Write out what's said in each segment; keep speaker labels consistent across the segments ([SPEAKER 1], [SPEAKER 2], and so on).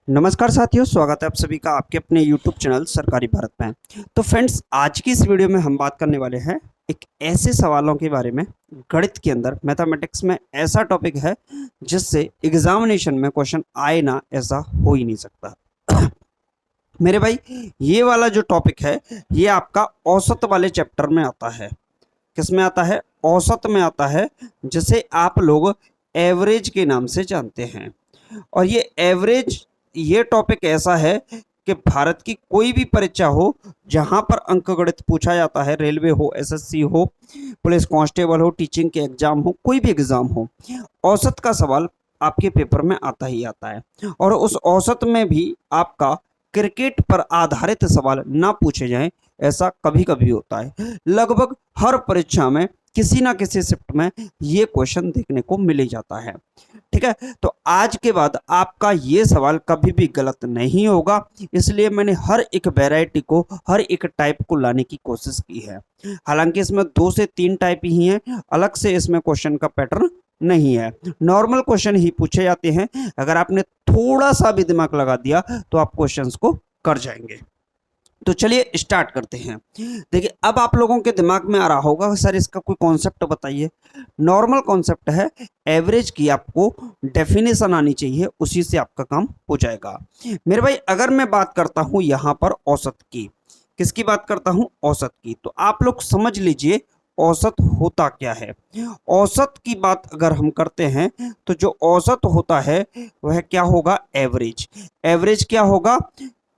[SPEAKER 1] नमस्कार साथियों, स्वागत है आप सभी का आपके अपने YouTube चैनल सरकारी भारत में। तो फ्रेंड्स, आज की इस वीडियो में हम बात करने वाले हैं एक ऐसे सवालों के बारे में। गणित के अंदर मैथमेटिक्स में ऐसा टॉपिक है जिससे एग्जामिनेशन में क्वेश्चन आए ना, ऐसा हो ही नहीं सकता। मेरे भाई, ये वाला जो टॉपिक है ये आपका औसत वाले चैप्टर में आता है। किस में आता है? औसत में आता है, जिसे आप लोग एवरेज के नाम से जानते हैं। और ये एवरेज, ये टॉपिक ऐसा है कि भारत की कोई भी परीक्षा हो जहां पर अंकगणित पूछा जाता है, रेलवे हो, एसएससी हो, पुलिस कांस्टेबल हो, टीचिंग के एग्जाम हो, कोई भी एग्जाम हो, औसत का सवाल आपके पेपर में आता ही आता है। और उस औसत में भी आपका क्रिकेट पर आधारित सवाल ना पूछे जाएं, ऐसा कभी कभी होता है। लगभग हर परीक्षा में किसी ना किसी शिफ्ट में ये क्वेश्चन देखने को मिल ही जाता है। ठीक है, तो आज के बाद आपका ये सवाल कभी भी गलत नहीं होगा, इसलिए मैंने हर एक वैरायटी को, हर एक टाइप को लाने की कोशिश की है। हालांकि इसमें 2 से 3 टाइप ही हैं, अलग से इसमें क्वेश्चन का पैटर्न नहीं है। नॉर्मल क्वेश्चन ही पूछे जाते हैं। अगर आपने थोड़ा सा भी दिमाग लगा दिया तो आप क्वेश्चंस को कर जाएंगे। तो चलिए स्टार्ट करते हैं। देखिए, अब आप लोगों के दिमाग में आ रहा होगा सर इसका कोई कॉन्सेप्ट बताइए। नॉर्मल कॉन्सेप्ट है, एवरेज की आपको डेफिनेशन आनी चाहिए, उसी से आपका काम हो जाएगा। मेरे भाई, अगर मैं बात करता हूं यहां पर औसत की, किसकी बात करता हूं? औसत की। तो आप लोग समझ लीजिए औसत होता क्या है। औसत की बात अगर हम करते हैं तो जो औसत होता है वह क्या होगा? एवरेज। एवरेज क्या होगा?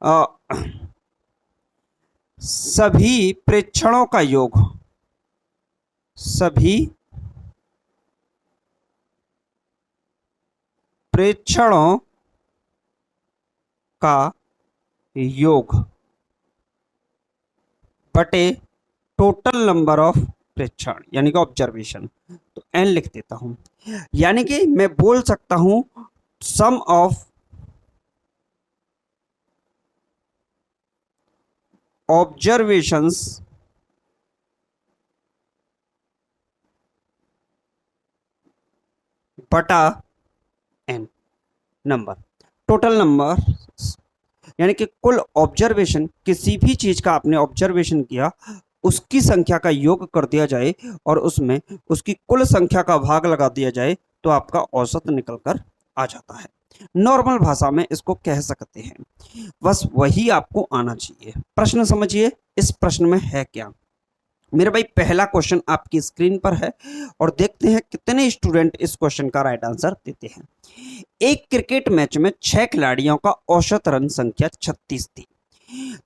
[SPEAKER 1] अ, सभी प्रेक्षणों का योग, सभी प्रेक्षणों का योग बटे टोटल नंबर ऑफ प्रेक्षण, यानी कि ऑब्जर्वेशन। तो एन लिख देता हूं, यानी कि मैं बोल सकता हूं सम ऑफ ऑब्जर्वेशंस बटा एन नंबर, टोटल नंबर, यानी कि कुल ऑब्जर्वेशन, किसी भी चीज का आपने ऑब्जर्वेशन किया उसकी संख्या का योग कर दिया जाए और उसमें उसकी कुल संख्या का भाग लगा दिया जाए तो आपका औसत निकल कर आ जाता है। नॉर्मल भाषा में इसको कह सकते हैं, बस वही आपको आना चाहिए। प्रश्न समझिए, इस प्रश्न में है क्या। मेरे भाई, पहला क्वेश्चन आपकी स्क्रीन पर है और देखते हैं कितने स्टूडेंट इस क्वेश्चन का राइट आंसर देते हैं। एक क्रिकेट मैच में 6 खिलाड़ियों का औसत रन संख्या 36 थी।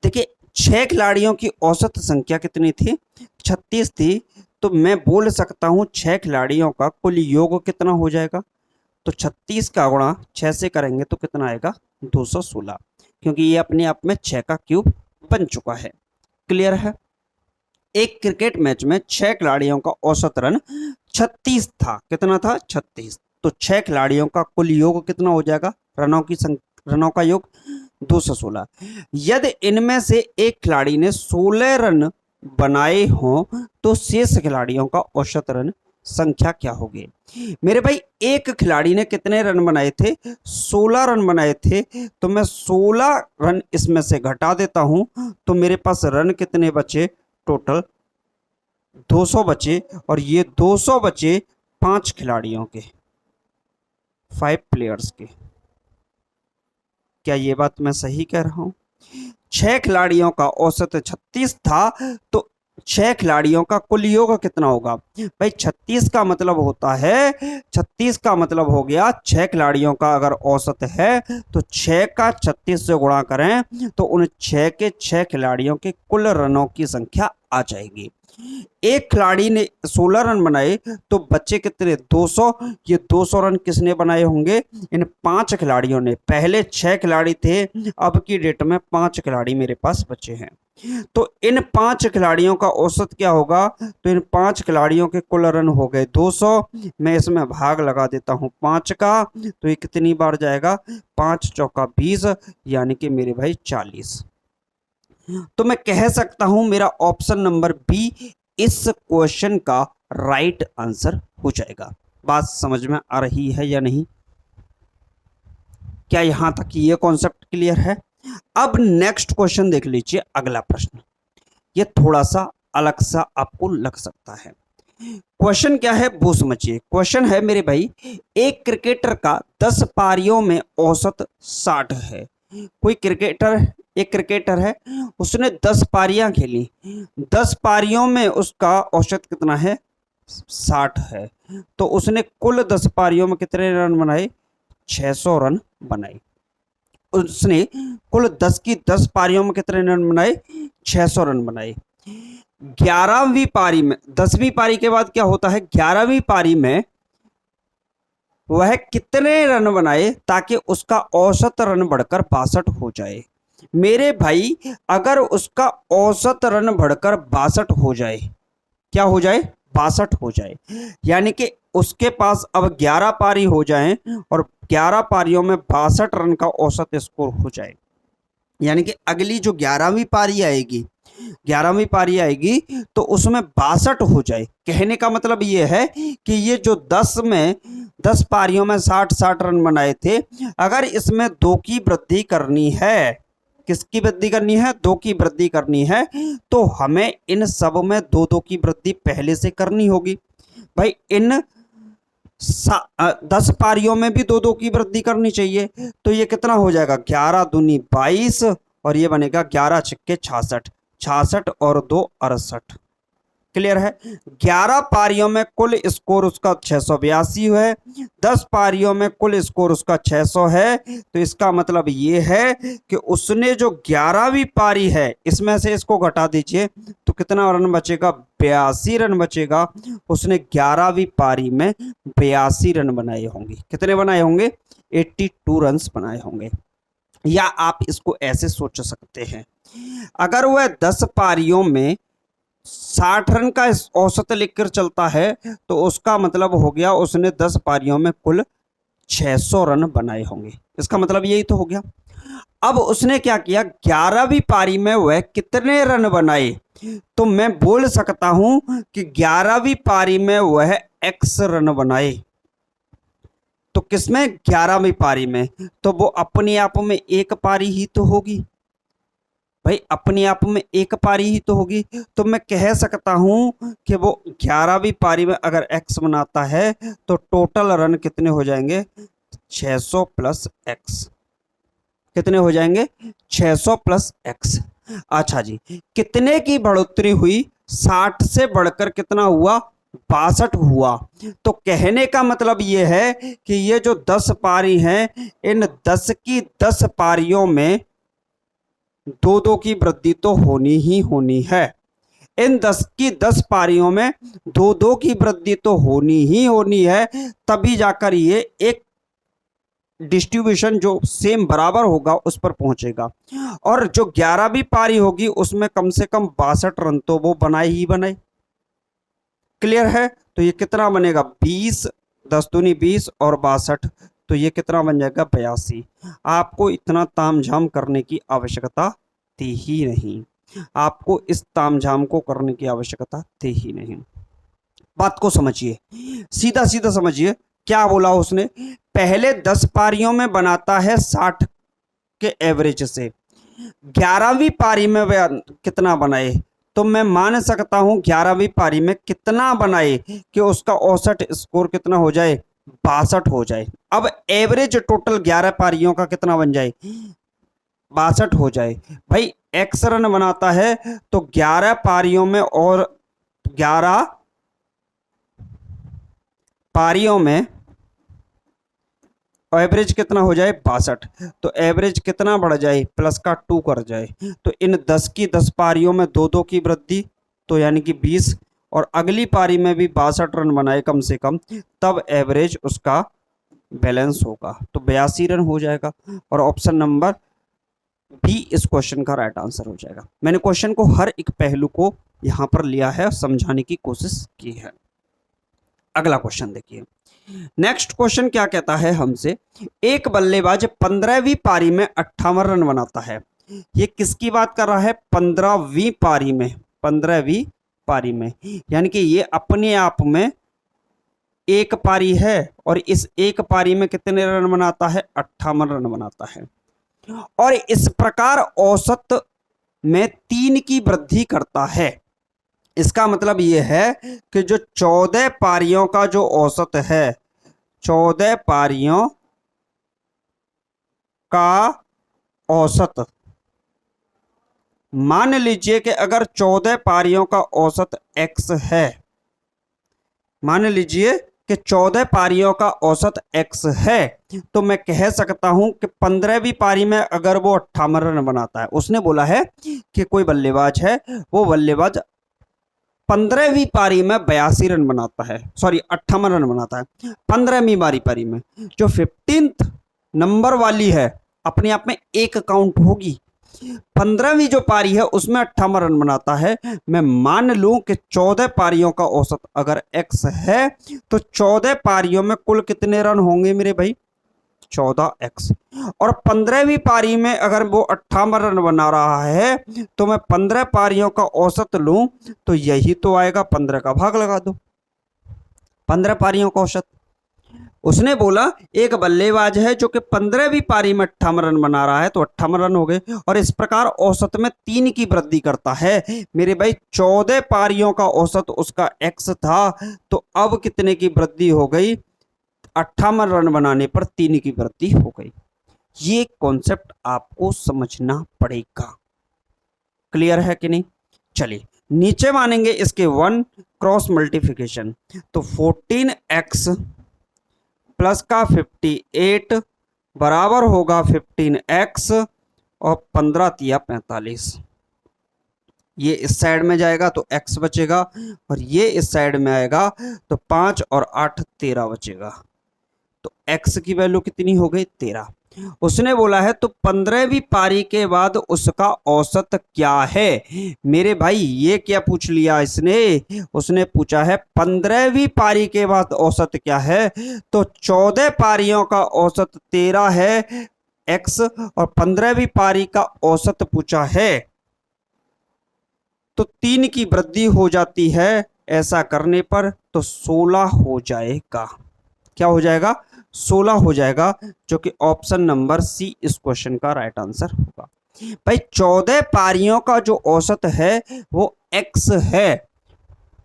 [SPEAKER 1] देखिए, 6 खिलाड़ियों की औसत संख्या कितनी थी? 36 थी। तो मैं बोल सकता हूं 6 खिलाड़ियों का कुल योग कितना हो जाएगा? तो 36 का गुणा 6 से करेंगे तो कितना आएगा? 216, क्योंकि ये अपने आप में 6 का क्यूब बन चुका है। क्लियर है? एक क्रिकेट मैच में 6 खिलाड़ियों का औसत रन 36 था। कितना था? 36। तो 6 खिलाड़ियों का कुल योग कितना हो जाएगा? रनों का योग 216। यदि इनमें से एक खिलाड़ी ने 16 रन बनाए हों तो शेष खिलाड़ियों का औसत रन संख्या क्या होगी? मेरे भाई, एक खिलाड़ी ने कितने रन बनाए थे? 16 रन बनाए थे। तो मैं 16 रन इसमें से घटा देता हूं तो मेरे पास रन कितने बचे? टोटल 200 बचे। और ये 200 बचे 5 खिलाड़ियों के, 5 प्लेयर्स के। क्या ये बात मैं सही कह रहा हूं? 6 खिलाड़ियों का औसत 36 था, तो 6 खिलाड़ियों का कुल योग कितना होगा? भाई, 36 का मतलब होता है, 36 का मतलब हो गया 6 खिलाड़ियों का अगर औसत है तो 6 का 36 से गुणा करें तो उन 6 के 6 खिलाड़ियों के कुल रनों की संख्या आ जाएगी। एक खिलाड़ी ने 16 रन बनाए तो बच्चे कितने? 200। ये 200 रन किसने बनाए होंगे? इन 5 खिलाड़ियों ने। पहले 6 खिलाड़ी थे, अब की डेट में 5 खिलाड़ी मेरे पास बचे हैं। तो इन 5 खिलाड़ियों का औसत क्या होगा? तो इन 5 खिलाड़ियों के कुल रन हो गए 200। मैं इसमें भाग लगा देता हूं 5 का, तो ये कितनी बार जाएगा? 5 चौका 20, यानी कि मेरे भाई 40। तो मैं कह सकता हूं मेरा ऑप्शन नंबर बी इस क्वेश्चन का राइट आंसर हो जाएगा। बात समझ में आ रही है या नहीं? क्या यहाँ तक ये कॉन्सेप्ट क्लियर है? अब नेक्स्ट क्वेश्चन देख लीजिए, अगला प्रश्न। ये थोड़ा सा अलग सा आपको लग सकता है। क्वेश्चन क्या है वो समझिए। क्वेश्चन है मेरे भाई, एक क्रिकेटर का 10 पारियों में औसत 60 है। कोई क्रिकेटर, एक क्रिकेटर है, उसने 10 पारियां खेली, 10 पारियों में उसका औसत कितना है? 60 है। तो उसने कुल 10 पारियों में कितने रन बनाए? 600 रन बनाए। उसने कुल 10 की 10 पारियों में कितने रन बनाए? 600 रन बनाए। 11वीं पारी में, 10वीं पारी के बाद क्या होता है? 11वीं पारी में वह कितने रन बनाए ताकि उसका औसत रन बढ़कर 62 हो जाए? मेरे भाई, अगर उसका औसत रन बढ़कर 62 हो जाए, क्या हो जाए? 62 हो जाए, यानी कि उसके पास अब 11 पारी हो जाएं और 11 पारियों में 62 रन का औसत स्कोर हो जाए, यानी कि अगली जो 11वीं पारी आएगी, 11वीं पारी आएगी तो उसमें 62 हो जाए। कहने का मतलब ये है कि ये जो 10 पारियों में 60-60 रन बनाए थे, अगर इसमें 2 की वृद्धि करनी है, किसकी वृद्धि करनी है? 2 की वृद्धि करनी है, तो हमें इन सब में 2-2 की वृद्धि पहले से करनी होगी। भाई इन 10 पारियों में भी 2-2 की वृद्धि करनी चाहिए। तो ये कितना हो जाएगा? 11 दूनी 22 और ये बनेगा 11 छक्के 66, 66 और 2 68। क्लियर है? 11 पारियों में कुल स्कोर उसका 682 है, 10 पारियों में कुल स्कोर उसका 600 है। तो इसका मतलब ये है कि उसने जो 11वीं पारी है, इसमें से इसको घटा दीजिए तो कितना रन बचेगा? 82 रन बचेगा। उसने 11वीं पारी में 82 रन बनाए होंगे। कितने बनाए होंगे? 82 रन बनाए होंगे। या आप इसको ऐसे सोच सकते हैं, अगर वह 10 पारियों में 60 रन का औसत लेकर चलता है तो उसका मतलब हो गया उसने 10 पारियों में कुल 600 रन बनाए होंगे। इसका मतलब यही तो हो गया। अब उसने क्या किया? 11वीं पारी में वह कितने रन बनाए? तो मैं बोल सकता हूं कि 11वीं पारी में वह x रन बनाए। तो किसमें? 11वीं पारी में। तो वो अपने आप में एक पारी ही तो होगी भाई, अपने आप में एक पारी ही तो होगी। तो मैं कह सकता हूं कि वो 11वीं पारी में अगर x बनाता है तो टोटल रन कितने हो जाएंगे? 600 प्लस x। कितने हो जाएंगे? 600 प्लस x। अच्छा जी, कितने की बढ़ोतरी हुई? 60 से बढ़कर कितना हुआ? 62 हुआ। तो कहने का मतलब ये है कि ये जो 10 पारी हैं, इन 10 की 10 पारियों में 2-2 की वृद्धि तो होनी ही होनी है। इन 10 की 10 पारियों में 2-2 की वृद्धि तो होनी ही होनी है, तभी जाकर ये एक डिस्ट्रीब्यूशन जो सेम बराबर होगा उस पर पहुंचेगा। और जो 11वीं पारी होगी उसमें कम से कम 62 रन तो वो बनाए ही बनाए। क्लियर है? तो ये कितना बनेगा? 20, 10 दूनी 20 और 62, तो ये कितना बन जाएगा? 82। आपको इतना तामझाम करने की आवश्यकता थी ही नहीं, आपको इस तामझाम को करने की आवश्यकता थी ही नहीं। बात को समझिए, सीधा सीधा समझिए। क्या बोला उसने? पहले 10 पारियों में बनाता है 60 के एवरेज से, 11वीं पारी में वह कितना बनाए? तो मैं मान सकता हूं 11वीं पारी में कितना बनाए कि उसका औसत स्कोर कितना हो जाए? 62 हो जाए। अब एवरेज टोटल 11 पारियों का कितना बन जाए? 62 हो जाए। भाई x रन बनाता है तो 11 पारियों में और 11 पारियों में एवरेज कितना हो जाए? 62। तो एवरेज कितना बढ़ जाए? प्लस का 2 कर जाए। तो इन 10 की 10 पारियों में 2-2 की वृद्धि, तो यानी कि 20, और अगली पारी में भी 62 रन बनाए कम से कम, तब एवरेज उसका बैलेंस होगा, तो 82 रन हो जाएगा। और ऑप्शन नंबर बी इस क्वेश्चन का राइट आंसर हो जाएगा। मैंने क्वेश्चन को हर एक पहलू को यहां पर लिया है और समझाने की कोशिश की है। अगला क्वेश्चन देखिए। नेक्स्ट क्वेश्चन क्या कहता है हमसे? एक बल्लेबाज 15वीं पारी में 58 रन बनाता है। ये किसकी बात कर रहा है? 15वीं पारी में, 15वीं पारी में, यानी कि ये अपने आप में एक पारी है और इस एक पारी में कितने रन बनाता है? 58 रन बनाता है। और इस प्रकार औसत में 3 की वृद्धि करता है। इसका मतलब यह है कि जो 14 पारियों का जो औसत है, 14 पारियों का औसत, मान लीजिए कि अगर 14 पारियों का औसत x है, मान लीजिए कि 14 पारियों का औसत x है, तो मैं कह सकता हूं कि 15वीं पारी में अगर वो 58 रन बनाता है, उसने बोला है कि कोई बल्लेबाज है, वो बल्लेबाज 15वीं पारी में 82 रन बनाता है, सॉरी 58 रन बनाता है। 15वीं पारी में जो 15th नंबर वाली है अपने आप में एक काउंट होगी। 15वीं जो पारी है उसमें 58 रन बनाता है। मैं मान लूं कि 14 पारियों का औसत अगर x है तो 14 पारियों में कुल कितने रन होंगे मेरे भाई? 14x। और 15वीं पारी में अगर वो 58 रन बना रहा है तो मैं 15 पारियों का औसत लूं तो यही तो आएगा, 15 का भाग लगा दो, 15 पारियों का औसत। उसने बोला एक बल्लेबाज है जो कि 15वीं पारी में 58 रन बना रहा है, तो 58 रन हो गए, और इस प्रकार औसत में 3 की वृद्धि करता है। मेरे भाई 14 पारियों का औसत उसका x था, तो अब कितने की वृद्धि हो गई? 58 रन बनाने पर 3 की वृद्धि हो गई। ये कॉन्सेप्ट आपको समझना पड़ेगा। क्लियर है कि नहीं? चलिए नीचे मानेंगे इसके 1 क्रॉस मल्टीप्लिकेशन, तो 14x प्लस का 58 बराबर होगा 15x और 15 तिया 45। ये इस साइड में जाएगा तो x बचेगा, और ये इस साइड में आएगा तो 5 और 8 13 बचेगा। तो x की वैल्यू कितनी हो गई? 13। उसने बोला है तो 15वीं पारी के बाद उसका औसत क्या है? मेरे भाई ये क्या पूछ लिया इसने? उसने पूछा है 15वीं पारी के बाद औसत क्या है। तो 14 पारियों का औसत 13 है x, और 15वीं पारी का औसत पूछा है, तो 3 की वृद्धि हो जाती है। ऐसा करने पर तो 16 हो जाएगा। क्या हो जाएगा? 16 हो जाएगा, जो कि ऑप्शन नंबर सी इस क्वेश्चन का राइट आंसर होगा। भाई 14 पारियों का जो औसत है वो x है,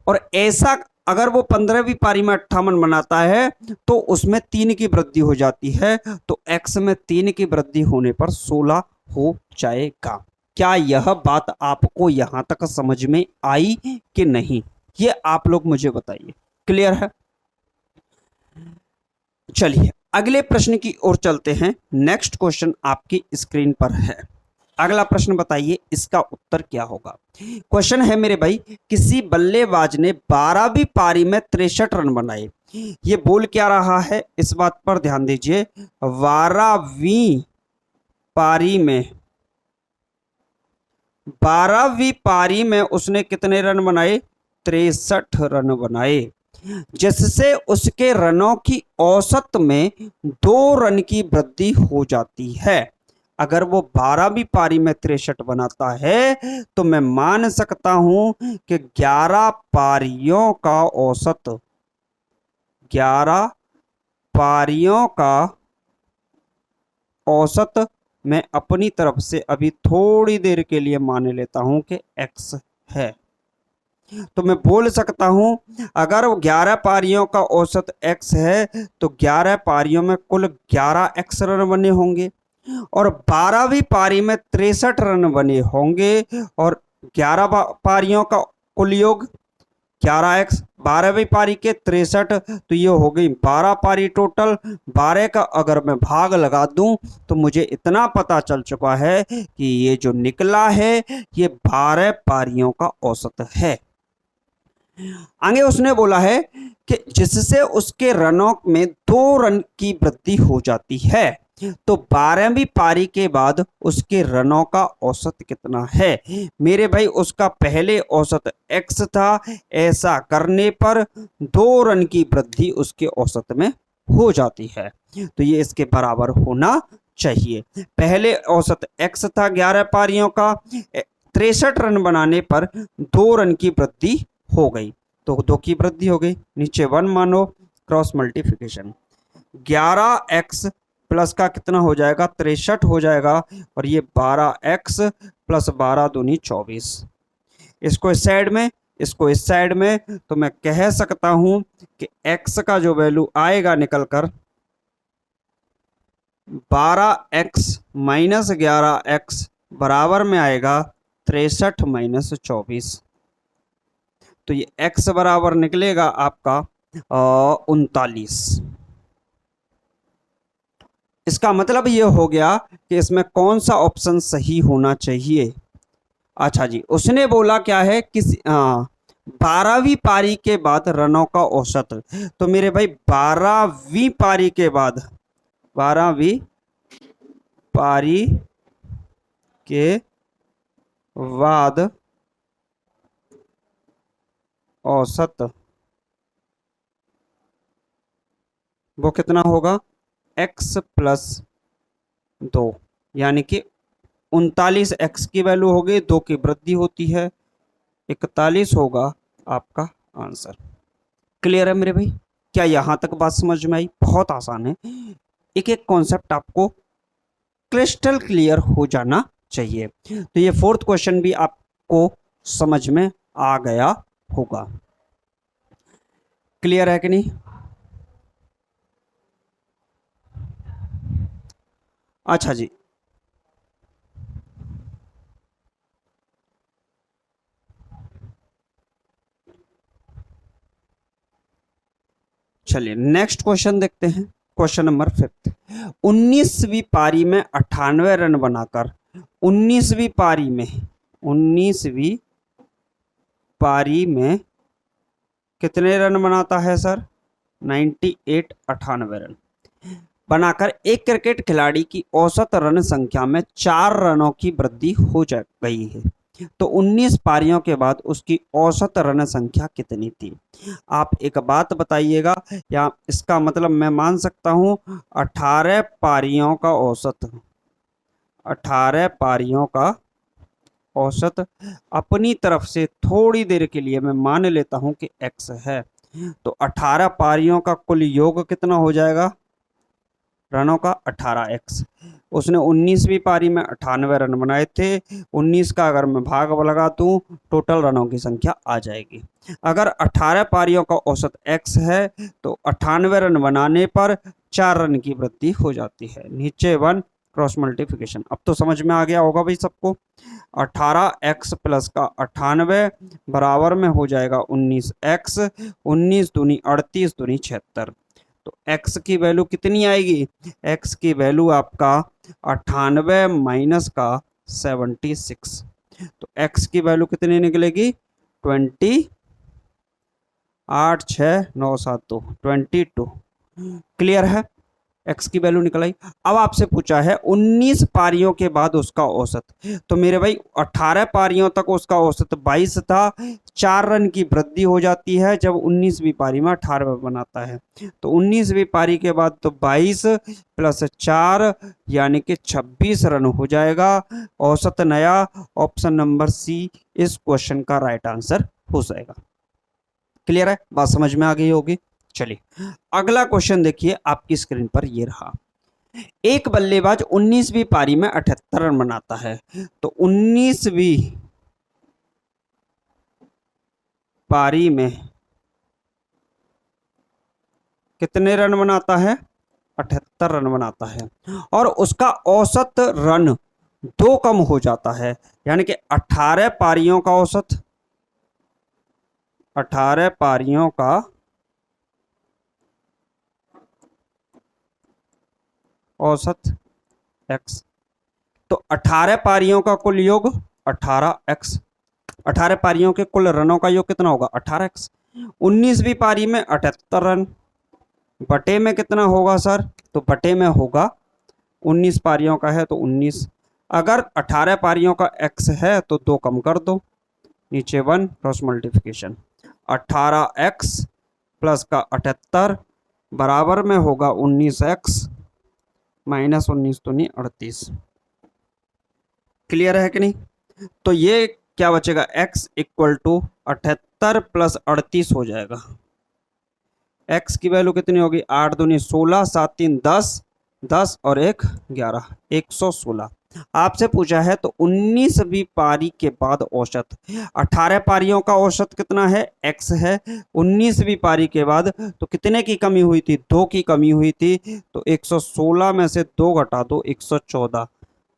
[SPEAKER 1] और ऐसा अगर वो 15वीं पारी में 58 बनाता है तो उसमें 3 की वृद्धि हो जाती है, तो x में 3 की वृद्धि होने पर 16 हो जाएगा। क्या यह बात आपको यहां तक समझ में आई कि नहीं? ये आप लोग मुझे बताइए। क्लियर है? चलिए अगले प्रश्न की ओर चलते हैं। नेक्स्ट क्वेश्चन आपकी स्क्रीन पर है। अगला प्रश्न बताइए इसका उत्तर क्या होगा। क्वेश्चन है मेरे भाई, किसी बल्लेबाज ने 12वीं पारी में 63 रन बनाए। ये बोल क्या रहा है इस बात पर ध्यान दीजिए। 12वीं पारी में उसने कितने रन बनाए? 63 रन बनाए, जिससे उसके रनों की औसत में 2 रन की वृद्धि हो जाती है। अगर वो 12वीं पारी में 63 बनाता है तो मैं मान सकता हूं कि 11 पारियों का औसत, 11 पारियों का औसत मैं अपनी तरफ से अभी थोड़ी देर के लिए मान लेता हूं कि x है। तो मैं बोल सकता हूं अगर 11 पारियों का औसत x है तो 11 पारियों में कुल 11x रन बने होंगे, और 12वीं पारी में 63 रन बने होंगे, और 11 पारियों का कुल योग 11x, 12वीं पारी के 63, तो ये हो गई 12 पारी टोटल। 12 का अगर मैं भाग लगा दूं तो मुझे इतना पता चल चुका है कि ये जो निकला है ये 12 पारियों का औसत है। आगे उसने बोला है कि जिससे उसके रनों में 2 रन की वृद्धि हो जाती है, तो 12वीं पारी के बाद उसके रनों का औसत कितना है? मेरे भाई उसका पहले औसत x था, ऐसा करने पर 2 रन की वृद्धि उसके औसत में हो जाती है, तो ये इसके बराबर होना चाहिए। पहले औसत x था 11 पारियों का, 63 रन बनाने पर 2 रन की वृद्धि हो गई, तो 2 की वृद्धि हो गई। नीचे 1 मानो क्रॉस मल्टीप्लिकेशन। 11x प्लस का कितना हो जाएगा, 63 हो जाएगा, और ये 12x प्लस 12 दूनी 24। इसको इस साइड में, इसको इस साइड में, तो मैं कह सकता हूं कि x का जो वैल्यू आएगा निकल कर 12x माइनस 11x बराबर में आएगा 63 माइनस 24। तो ये x बराबर निकलेगा आपका 39। इसका मतलब ये हो गया कि इसमें कौन सा ऑप्शन सही होना चाहिए। अच्छा जी, उसने बोला क्या है, किसी 12वीं पारी के बाद रनों का औसत। तो मेरे भाई 12वीं पारी के बाद, 12वीं पारी के बाद औसत वो कितना होगा, x प्लस 2, यानी कि 39x की वैल्यू हो गई, 2 की वृद्धि होती है, 41 होगा आपका आंसर। क्लियर है मेरे भाई? क्या यहां तक बात समझ में आई? बहुत आसान है, एक एक कॉन्सेप्ट आपको क्रिस्टल क्लियर हो जाना चाहिए। तो ये फोर्थ क्वेश्चन भी आपको समझ में आ गया होगा। क्लियर है कि नहीं? अच्छा जी, चलिए नेक्स्ट क्वेश्चन देखते हैं। Question number 5। 19वीं पारी में 98 रन बनाकर 19वीं पारी में 19वीं पारी में कितने रन बनाता है सर, 98, 98 रन बनाकर एक क्रिकेट खिलाड़ी की औसत रन संख्या में 4 रनों की वृद्धि हो जा गई है, तो 19 पारियों के बाद उसकी औसत रन संख्या कितनी थी। आप एक बात बताइएगा, या इसका मतलब मैं मान सकता हूं 18 पारियों का औसत, 18 पारियों का औसत अपनी तरफ से थोड़ी देर के लिए मैं मान लेता हूं कि x है, तो 18 पारियों का कुल योग कितना हो जाएगा रनों का, 18x। उसने 19वीं पारी में 98 रन बनाए थे, 19 का अगर मैं भाग लगा दूं टोटल रनों की संख्या आ जाएगी। अगर 18 पारियों का औसत x है तो 98 रन बनाने पर 4 रन की वृद्धि हो जाती है, नीचे 1 क्रॉस मल्टीप्लिकेशन। अब तो समझ में आ गया होगा भाई सबको। 18x प्लस का 98 बराबर में हो जाएगा 19x, 19 दूनी 38 दूनी 76। तो x की वैल्यू कितनी आएगी, x की वैल्यू आपका 98 माइनस का 76, तो x की वैल्यू कितनी निकलेगी 20, 8 6 9 7 2 22। क्लियर है? x की वैल्यू निकल आई। अब आपसे पूछा है 19 पारियों के बाद उसका औसत, तो मेरे भाई 18 पारियों तक उसका औसत 22 था, 4 रन की वृद्धि हो जाती है जब 19वीं पारी में 18 बनाता है, तो 19वीं पारी के बाद तो 22 प्लस 4 यानी कि 26 रन हो जाएगा। औसत नया, ऑप्शन नंबर सी इस क्वेश्चन का राइट आंसर हो जाएगा। क्लियर है? बात समझ में आ गई होगी। चलिए अगला क्वेश्चन देखिए आपकी स्क्रीन पर, ये रहा। एक बल्लेबाज 19वीं पारी में 78 रन बनाता है, तो 19वीं पारी में कितने रन बनाता है, 78 रन बनाता है, और उसका औसत रन 2 कम हो जाता है, यानी कि 18 पारियों का औसत, 18 पारियों का औसत x, तो 18 पारियों का कुल योग 18x, 18 पारियों के कुल रनों का योग कितना होगा 18x। 19वीं पारी में 78 रन, बटे में कितना होगा सर, तो बटे में होगा 19 पारियों का है तो 19, अगर 18 पारियों का x है तो 2 कम कर दो, नीचे 1 क्रॉस मल्टीप्लिकेशन। 18x प्लस का 78 बराबर में होगा 19x माइनस 19 तो नहीं 38। क्लियर है कि नहीं? तो ये क्या बचेगा, x इक्वल टू 78 प्लस 38 हो जाएगा। एक्स की वैल्यू कितनी होगी, 8 दूनी 16, 7 3 10, 10 और 1 11, 116। आपसे पूछा है तो 19वीं पारी के बाद औसत, 18 पारियों का औसत कितना है, x है। 19वीं पारी के बाद तो कितने की कमी हुई थी, 2 की कमी हुई थी, तो 116 में से 2 घटा दो, 114।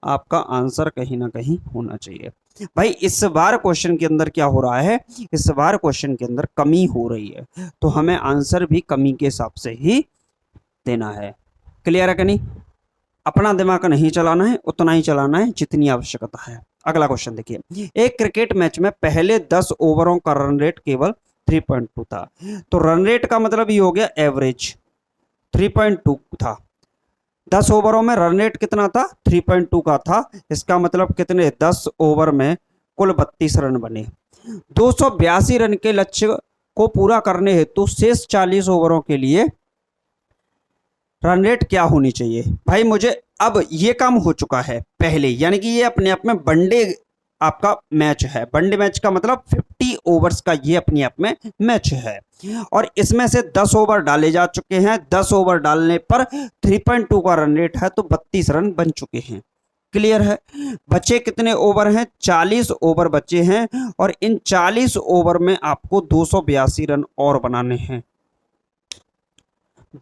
[SPEAKER 1] आपका आंसर कहीं ना कहीं होना चाहिए। भाई इस बार क्वेश्चन के अंदर क्या हो रहा है, इस बार क्वेश्चन के अंदर कमी हो रही है, तो हमें आंसर भी कमी के हिसाब से ही देना है। क्लियर है कि नहीं, अपना दिमाग नहीं चलाना है, उतना ही चलाना है जितनी आवश्यकता है। अगला क्वेश्चन देखिए, एक क्रिकेट मैच में पहले 10 ओवरों का रन रेट केवल 3.2 था। तो रन रेट का मतलब ये हो गया एवरेज 3.2 था। 10 ओवरों में रन रेट कितना था, 3.2 का था। इसका मतलब कितने, 10 ओवर में कुल 32 रन बने। 282 रन के लक्ष्य को पूरा करने हेतु शेष 40 ओवरों के लिए रन रेट क्या होनी चाहिए। भाई मुझे अब ये काम हो चुका है पहले, यानी कि ये अपने आप में वनडे आपका मैच है। वनडे मैच का मतलब 50 ओवर्स का ये अपने आप में मैच है, और इसमें से 10 ओवर डाले जा चुके हैं। 10 ओवर डालने पर 3.2 का रन रेट है, तो 32 रन बन चुके हैं। क्लियर है। बचे कितने ओवर हैं, 40 ओवर बचे हैं, और इन 40 ओवर में आपको 282 रन और बनाने हैं।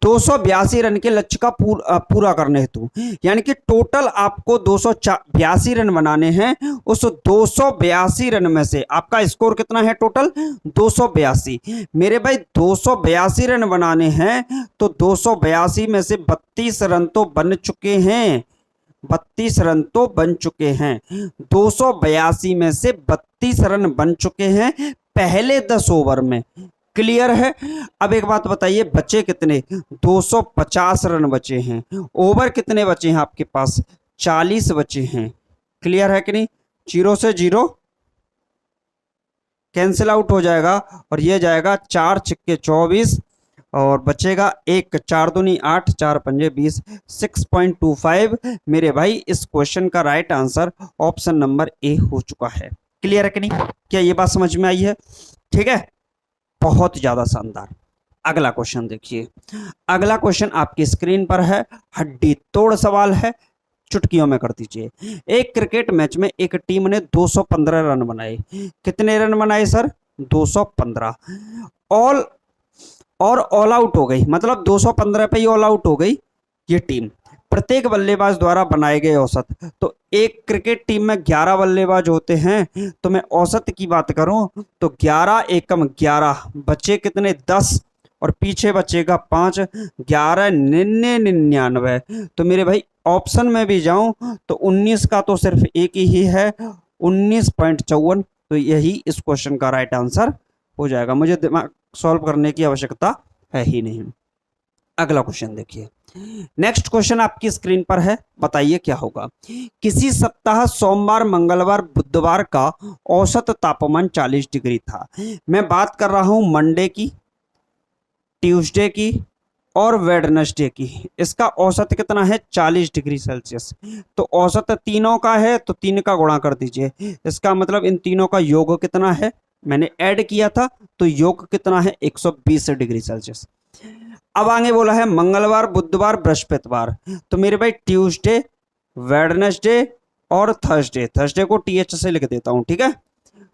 [SPEAKER 1] 282 रन के लक्ष्य का पूरा करने हेतु, यानी कि टोटल आपको 282 रन बनाने हैं। उस 282 रन में से आपका स्कोर कितना है, टोटल 282। मेरे भाई 282 रन बनाने हैं, तो 282 में से 32 रन तो बन चुके हैं। 32 रन तो बन चुके हैं। 282 में से 32 रन बन चुके हैं पहले 10 ओवर में। क्लियर है। अब एक बात बताइए, बचे कितने, 250 रन बचे हैं। ओवर कितने बचे हैं आपके पास, 40 बचे हैं। क्लियर है कि नहीं, 0 से 0 कैंसिल आउट हो जाएगा, और ये जाएगा 4 छिक्के 24, और बचेगा 1, 4 दूनी 8, 4 पंजे 20, 6.25। मेरे भाई इस क्वेश्चन का right answer option number A हो चुका है। क्लियर है कि नहीं, क्या ये बात समझ में आई है, ठीक है, बहुत ज्यादा शानदार। अगला क्वेश्चन देखिए, अगला क्वेश्चन आपकी स्क्रीन पर है, हड्डी तोड़ सवाल है, चुटकियों में कर दीजिए। एक क्रिकेट मैच में एक टीम ने 215 रन बनाए। कितने रन बनाए सर, 215। ऑल ऑल आउट हो गई, मतलब 215 पे ही ऑल आउट हो गई ये टीम। प्रत्येक बल्लेबाज द्वारा बनाए गए औसत, तो एक क्रिकेट टीम में 11 बल्लेबाज होते हैं, तो मैं औसत की बात करूं तो 11 एकम 11, बचे कितने 10, और पीछे बचेगा 5, 11 99। तो मेरे भाई ऑप्शन में भी जाऊं तो 19 का तो सिर्फ एक ही है, 19.54। तो यही इस क्वेश्चन का राइट आंसर हो जाएगा। मुझे दिमाग सॉल्व करने की आवश्यकता है ही नहीं। अगला क्वेश्चन देखिए, नेक्स्ट क्वेश्चन आपकी स्क्रीन पर है, बताइए क्या होगा। किसी सप्ताह सोमवार मंगलवार बुधवार का औसत तापमान 40 डिग्री था। मैं बात कर रहा हूं मंडे की, ट्यूसडे की और वेडनेसडे की। इसका औसत कितना है, 40 डिग्री सेल्सियस। तो औसत तीनों का है, तो 3 का गुणा कर दीजिए। इसका मतलब इन तीनों का योग कितना है, मैंने ऐड किया था, तो योग कितना है, 120 डिग्री सेल्सियस। अब आगे बोला है मंगलवार बुधवार बृहस्पतिवार, तो मेरे भाई ट्यूसडे वेडनेसडे और थर्सडे, थर्सडे को TH से लिख देता हूं, ठीक है।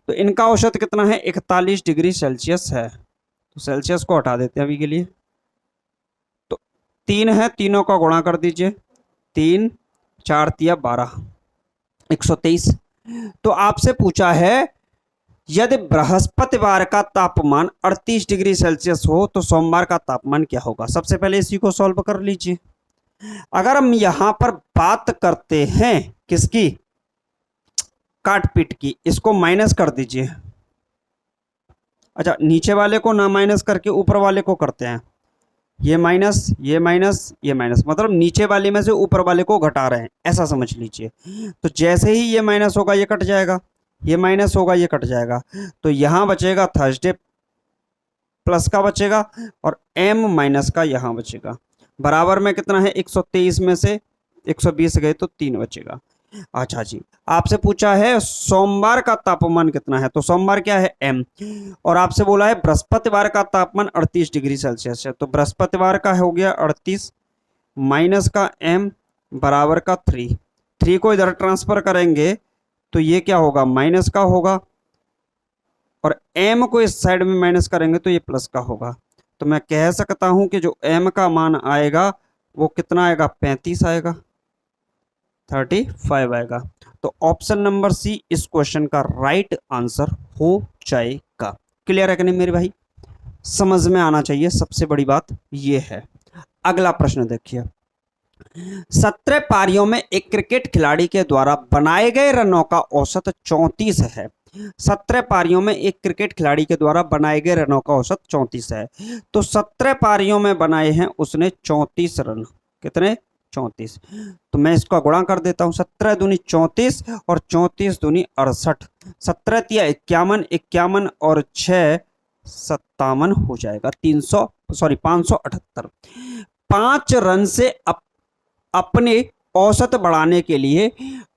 [SPEAKER 1] तो इनका औसत कितना है, 41 डिग्री सेल्सियस है। तो सेल्सियस को हटा देते हैं अभी के लिए। तो 3 है, तीनों का गुणा कर दीजिए, 3 4 तिया 12, 123। तो आपसे पूछा है यदि बृहस्पतिवार का तापमान 38 डिग्री सेल्सियस हो तो सोमवार का तापमान क्या होगा। सबसे पहले इसी को सॉल्व कर लीजिए। अगर हम यहां पर बात करते हैं किसकी, काट पीट की, इसको माइनस कर दीजिए। अच्छा, नीचे वाले को ना माइनस करके ऊपर वाले को करते हैं, ये माइनस ये माइनस ये माइनस, मतलब नीचे वाले में से ऊपर वाले को घटा रहे हैं, ऐसा समझ लीजिए। तो जैसे ही ये माइनस होगा ये कट जाएगा, ये माइनस होगा ये कट जाएगा, तो यहां बचेगा थर्सडे प्लस का बचेगा, और m माइनस का यहां बचेगा। बराबर में कितना है, 123 में से 120 गए तो 3 बचेगा। अच्छा जी, आपसे पूछा है सोमवार का तापमान कितना है, तो सोमवार क्या है m, और आपसे बोला है बृहस्पतिवार का तापमान 38 डिग्री सेल्सियस है, तो बृहस्पतिवार का हो गया 38 माइनस का m बराबर का 3 को इधर ट्रांसफर करेंगे तो ये क्या होगा, माइनस का होगा, और m को इस साइड में माइनस करेंगे तो ये प्लस का होगा। तो मैं कह सकता हूं कि जो m का मान आएगा वो कितना आएगा, 35 आएगा, 35 आएगा। तो ऑप्शन नंबर सी इस क्वेश्चन का राइट आंसर हो जाएगा। क्लियर है कि नहीं मेरे भाई, समझ में आना चाहिए, सबसे बड़ी बात ये है। अगला प्रश्न देखिए, 17 पारियों में एक क्रिकेट खिलाड़ी के द्वारा बनाए गए रनों का औसत 34 है। 17 पारियों में एक क्रिकेट खिलाड़ी के द्वारा बनाए गए रनों का औसत 34 है, तो 17 पारियों में बनाए हैं उसने 34 रन, कितने, 34। तो मैं इसका गुणा कर देता हूं, 17 दूनी 34 और 34 दूनी 68, 17 तिया 51, 51 और 6 57 हो जाएगा, 578। 5 रन से अपने औसत बढ़ाने के लिए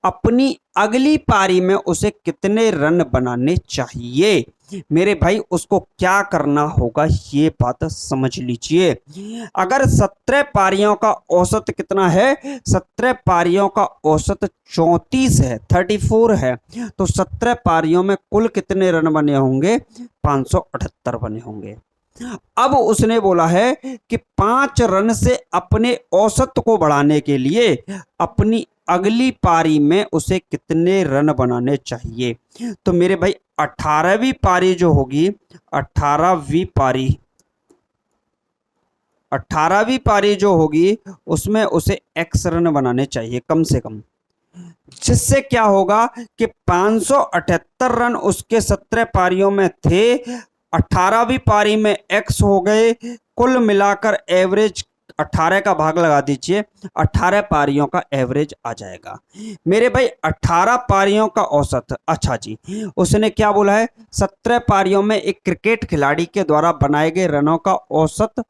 [SPEAKER 1] अपनी अगली पारी में उसे कितने रन बनाने चाहिए, मेरे भाई उसको क्या करना होगा ये बात समझ लीजिए। अगर 17 पारियों का औसत कितना है, 17 पारियों का औसत 34 है, 34 है, तो 17 पारियों में कुल कितने रन बने होंगे, 578 बने होंगे। अब उसने बोला है कि 5 रन से अपने औसत को बढ़ाने के लिए अपनी अगली पारी में उसे कितने रन बनाने चाहिए। तो मेरे भाई 18वीं पारी जो होगी, 18वीं पारी 18वीं पारी जो होगी उसमें उसे x रन बनाने चाहिए कम से कम, जिससे क्या होगा कि 578 रन उसके 17 पारियों में थे, 18वीं पारी में x हो गए, कुल मिलाकर एवरेज 18 का भाग लगा दीजिए, 18 पारियों का एवरेज आ जाएगा मेरे भाई, 18 पारियों का औसत। अच्छा जी, उसने क्या बोला है, 17 पारियों में एक क्रिकेट खिलाड़ी के द्वारा बनाए गए रनों का औसत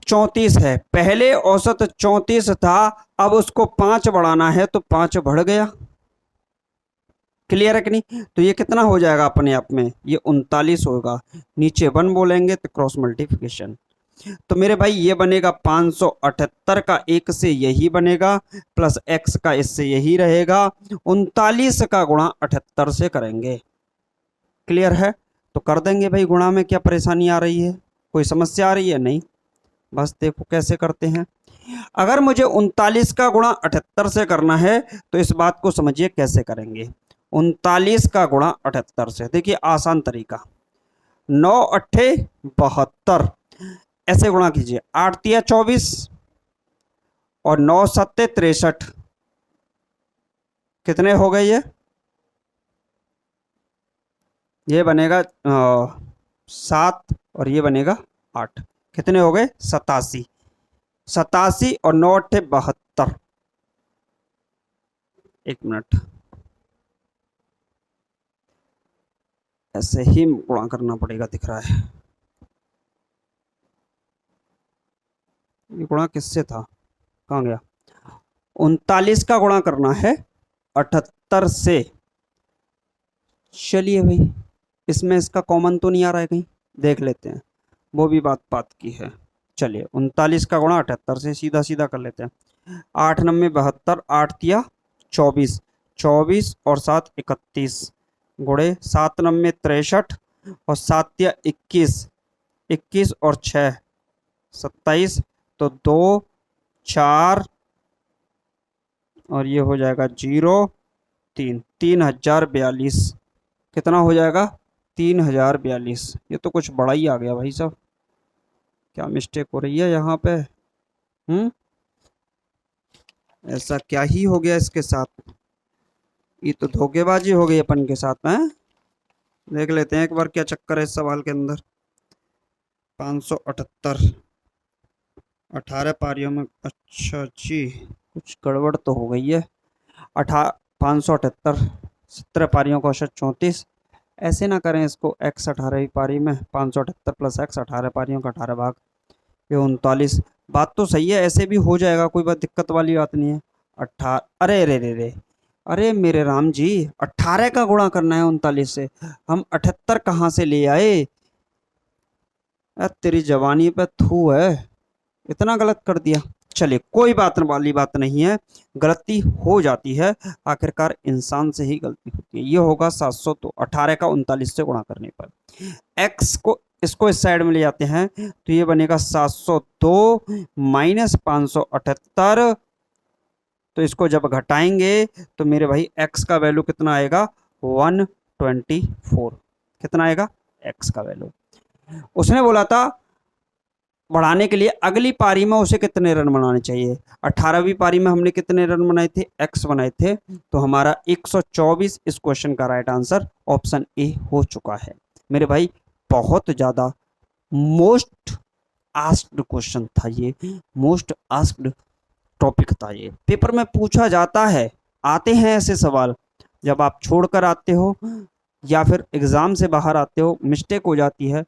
[SPEAKER 1] 34 है, पहले औसत 34 था, अब उसको 5 बढ़ाना है तो 5 बढ़ गया। क्लियर है कि नहीं, तो ये कितना हो जाएगा अपने आप में, ये 39 होगा, नीचे 1 बोलेंगे तो क्रॉस मल्टीप्लिकेशन। तो मेरे भाई ये बनेगा 578 का 1 से यही बनेगा, प्लस x का इससे यही रहेगा, 39 का गुणा 78 से करेंगे। क्लियर है, तो कर देंगे भाई, गुणा में क्या परेशानी आ रही है, कोई समस्या आ रही है, नहीं, बस देखो कैसे करते हैं। अगर मुझे 39 का गुणा 78 से करना है तो इस बात को समझिए कैसे करेंगे, 39 का गुणा 78 से, देखिए आसान तरीका, 9 अट्ठे 72, ऐसे गुणा कीजिए, 8 तिया 24 और 9 सत्ते 63, कितने हो गए ये बनेगा 7 और ये बनेगा 8, कितने हो गए 87, 87 और 9 अट्ठे 72, एक मिनट, ऐसे ही गुणा करना पड़ेगा, दिख रहा है ये गुणा किससे था, कहाँ गया, 39 का गुणा करना है 78 से, चलिए भाई इसमें इसका कॉमन तो नहीं आ रहा है कहीं, देख लेते हैं, वो भी बात की है। चलिए 39 का गुणा 78 से सीधा सीधा कर लेते हैं, 8 नब्बे 72, 8 तिया 24, 24 और 7 31, गुणे 7 नब्बे 63 और 7 तिया 21, 21 और 6 27, तो 2 4 और ये हो जाएगा 0 3, 3042, कितना हो जाएगा 3042, ये तो कुछ बड़ा ही आ गया भाई साहब, क्या मिस्टेक हो रही है यहाँ पे, ऐसा क्या ही हो गया इसके साथ, ये तो धोखेबाजी हो गई अपन के साथ में। देख लेते हैं एक बार क्या चक्कर है इस सवाल के अंदर, 578 18 पारियों में, अच्छा जी कुछ गड़बड़ तो हो गई है, 578 17 पारियों का औसत 34, ऐसे ना करें इसको, x 18वीं पारी में 578 प्लस x 18 पारियों का 18 भाग ये 39, बात तो सही है, ऐसे भी हो जाएगा, कोई बात दिक्कत वाली बात नहीं है, अरे रे रे रे, अरे मेरे राम जी, 18 का गुणा करना है 39 से, हम 78 कहाँ से ले आए? तेरी जवानी पे थू है, इतना गलत कर दिया। चलिए कोई बात वाली बात नहीं है, गलती हो जाती है, आखिरकार इंसान से ही गलती होती है। ये होगा 700, तो 18 का 39 से गुणा करने पर एक्स को, इसको इस साइड में ले जाते हैं तो ये बनेगा 702 माइनस 578। तो इसको जब घटाएंगे तो मेरे भाई एक्स का वैल्यू कितना आएगा? 124। कितना आएगा एक्स का वैल्यू? उसने बोला था बढ़ाने के लिए अगली पारी में उसे कितने रन बनाने चाहिए। 18वीं पारी में हमने कितने रन बनाए थे? एक्स बनाए थे, तो हमारा 124 इस क्वेश्चन का राइट आंसर ऑप्शन ए हो चुका है मेरे भाई। बहुत ज्यादा मोस्ट आस्क्ड क्वेश्चन था ये, मोस्ट आस्क्ड टॉपिक था ये, पेपर में पूछा जाता है। आते हैं ऐसे सवाल, जब आप छोड़कर आते हो या फिर एग्जाम से बाहर आते हो, मिस्टेक हो जाती है,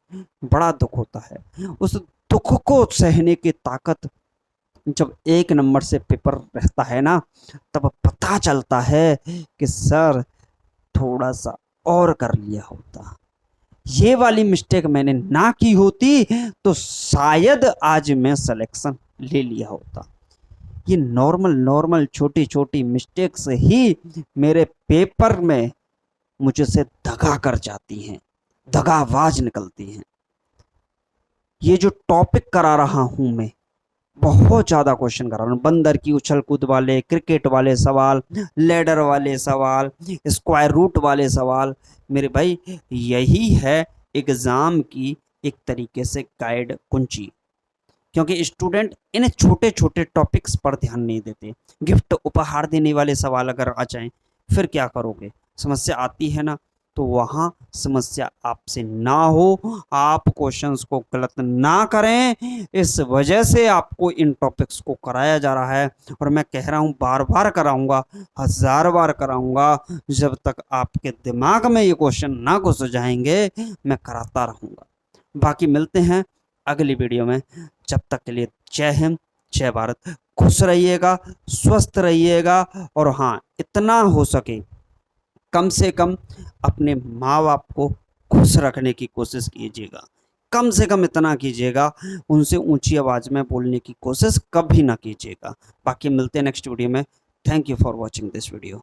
[SPEAKER 1] बड़ा दुख होता है। उस दुख को सहने की ताकत जब 1 नंबर से पेपर रहता है ना, तब पता चलता है कि सर थोड़ा सा और कर लिया होता, ये वाली मिस्टेक मैंने ना की होती तो शायद आज मैं सिलेक्शन ले लिया होता। ये नॉर्मल नॉर्मल छोटी छोटी मिस्टेक्स ही मेरे पेपर में मुझसे दगा कर जाती हैं, दगाबाज निकलती हैं। ये जो टॉपिक करा रहा हूं मैं, बहुत ज्यादा क्वेश्चन करा रहा हूं, बंदर की उछल कूद वाले, क्रिकेट वाले सवाल, लेडर वाले सवाल, स्क्वायर रूट वाले सवाल, मेरे भाई यही है एग्जाम की एक तरीके से गाइड कुंजी। क्योंकि स्टूडेंट इन छोटे छोटे टॉपिक्स पर ध्यान नहीं देते। गिफ्ट उपहार देने वाले सवाल अगर आ जाएं, फिर क्या करोगे? समस्या आती है ना, तो वहाँ समस्या आपसे ना हो, आप क्वेश्चंस को गलत ना करें, इस वजह से आपको इन टॉपिक्स को कराया जा रहा है। और मैं कह रहा हूँ बार बार कराऊंगा, 1000 बार कराऊंगा, जब तक आपके दिमाग में ये क्वेश्चन ना घुस जाएंगे मैं कराता रहूँगा। बाकी मिलते हैं अगली वीडियो में, जब तक के लिए जय हिंद जय भारत। खुश रहिएगा, स्वस्थ रहिएगा, और हाँ इतना हो सके कम से कम अपने माँ बाप को खुश रखने की कोशिश कीजिएगा, कम से कम इतना कीजिएगा, उनसे ऊंची आवाज़ में बोलने की कोशिश कभी ना कीजिएगा। बाकी मिलते हैं नेक्स्ट वीडियो में। Thank you for watching this video.